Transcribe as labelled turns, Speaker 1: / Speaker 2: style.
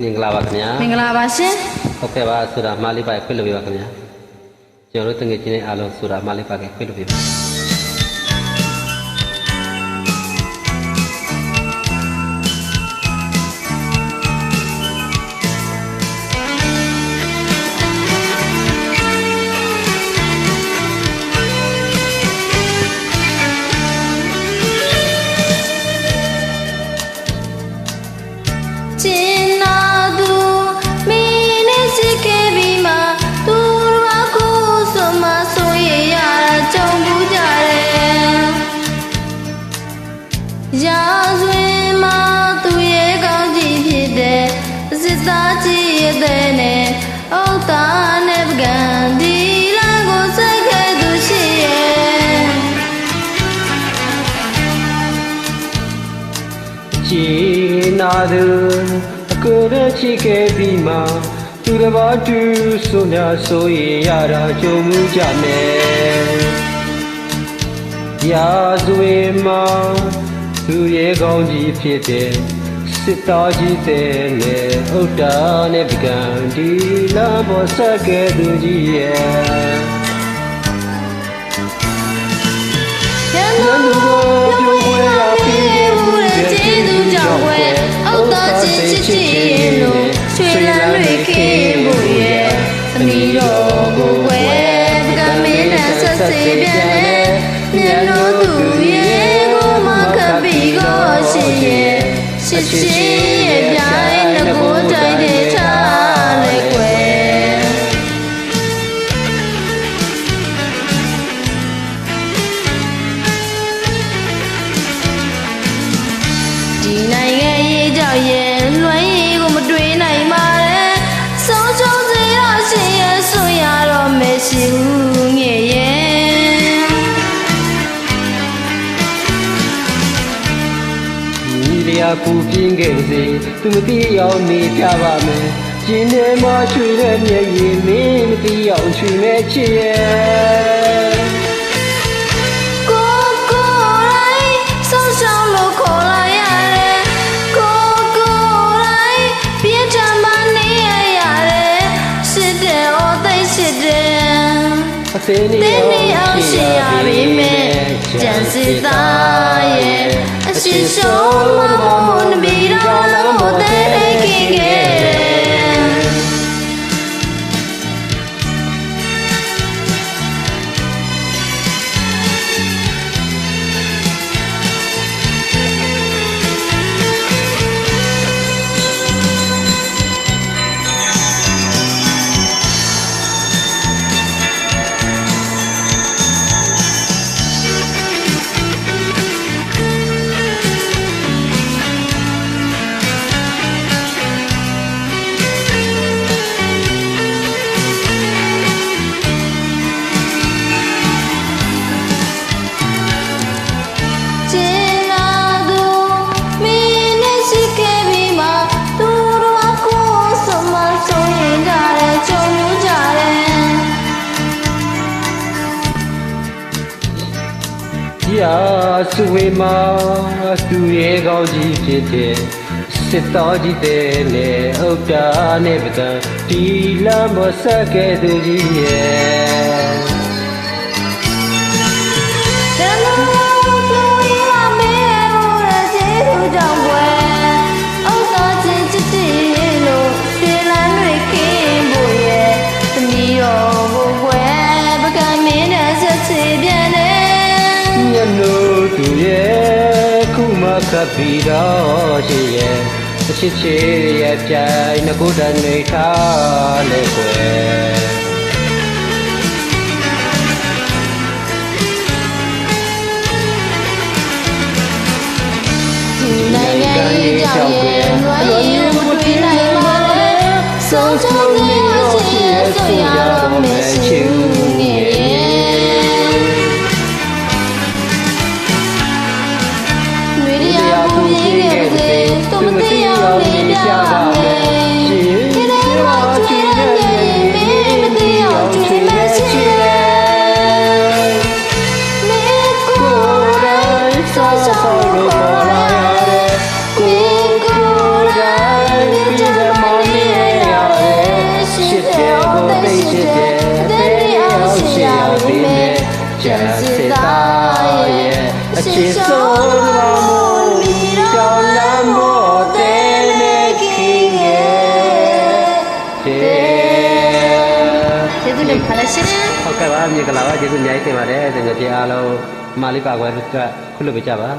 Speaker 1: မင်္ဂလာပါခင်ဗျာ
Speaker 2: မင်္ဂလာပါရှင်
Speaker 1: ဟုတ်ကဲ့ပါဆိုတာမားလေးပါခွင့်လို့ပြပါခင်ဗျာကျွန်တော်တို့တငယ်ချင်းတွေအားလုံးဆိုတာမားလေးပါခွင့်လို့ပြပါ
Speaker 2: ရာဇဝင်မှာသူရဲ့ကောင်းကြီးဖြစ်တဲ့စစ်သားကြီးရဲ့တဲ့နဲ့ဥဒ္ဒါနဲ့ပကံဒီလမ်းကိုဆက်ခဲ့သူရှိရဲ့
Speaker 1: ကြည်နာသူအကိုရချစ်ခဲ့ပြီးမှသူတစ်ပါးတူဆိုများဆိုရင်ရတာကြုံမှုကြမယ်ရာဇဝင်မှာသူရဲ့ကောင်းကြီးဖြစ်တဲ့စစ်သားကြီးတဲ့နဲ့ဥဒ္ဒါနဲ့ပကံဒီလမ်းပေါ်ဆက်ကဲသူကြီးရဲ့
Speaker 2: ရန်သူကိုပြုံးဝဲရပြီးဘူးတဲ့ကျေးဇူးကြောင့်ဝဲဥဒ္ဒါချင်းချစ်ချစ်ရဲ့လို့ရွှေလန်းတွေခင်းဖို့ရဲ့သမီးတော်ကိုဝဲပကံမင်းနဲ့ဆက်စေပြန်တဲ့မျက်လုံးသူရဲ့ရှစ်ရှင်းရဲ့ပြိုင်နှကိုတိုင်းတဲ့ချလဲကွယ်ဒီနိုင်ငံရေးကြောင့်ရဲ့လွှမ်းရည်ကိုမတွေးနိုင်ပါနဲ့ဆုံးရှုံးစေရရှင်ရဲ့ဆွရတော့မရှိဘူးငယ်ရဲ့
Speaker 1: ရာပူပြင်းခဲ့စေသူမသိအောင်နေပြပါမယ်ကျင်းထဲမှာရွှေတဲ့မျက်ရည်မင်းမသိအောင်ချွေမဲ့ချစ်ရဲ့
Speaker 2: ကိုတိုင်းဆုံးရှုံးလို့ခေါ်လာရတယ်ကိုတိုင်းပြင်းထန်မှနေရတယ်ရှစ်တဲ့ဩသိရှစ်တဲ့အ
Speaker 1: သေးနေ
Speaker 2: အောင်ရှင်းရပြီမဲ့ကြံစီသားရဲ့အရှိဆုံးမမနမီတော်လုံးမတဲ့ခင်ခဲ့
Speaker 1: ရာစုဝေမှာသူရဲ့ကောင်းကြီးဖြစ်တဲ့စစ်သားကြီးတဲ့နဲ့ဥဒ္ဒါနဲ့ပကံဒီလမ်းပေါ်ဆက်ကဲသူကြီးရဲ့သူရဲ့ခုမှခပ်ပြီးတော့ရှိရဲ့အချစ်ချေရဲ့ပြိုင်နှကိုတန်နေထားလေကွယ်
Speaker 2: နိုင်ငံရေးကြောင့်ရဲ့လွှမ်းရည်မတွေးနိုင်ပါနဲ့ဆုံးချုံနေရရှိရဲ့ဆိုရတော့မရှိဘူးငယ်သူမသိအောင်နေပြပါမယ်ဒီထဲမှာကျွေးတဲ့မင်းမသိအောင်ကျွေးမရှိရဲ့မင်းကိုယ်တိုင်ဆောဆောလို့ခေါ်လာရတယ်မင်းကို
Speaker 1: ကျန်စစ်သားရဲ့အချစ်ဆုံးတော်မူကြောင်လမ်းပေါ်တဲ့နေခင်ရဲ့တဲ့
Speaker 2: ကျေးဇူးတင်ပါတယ်ရှင်
Speaker 1: ဟုတ်ကဲ့ပါမြေကလာပါကျေးဇူးအများကြီးတင်ပါတယ်တကယ်ကြီးအားလုံးမာလေးပါကွယ်အတွက်ခုလိုပြကြပါ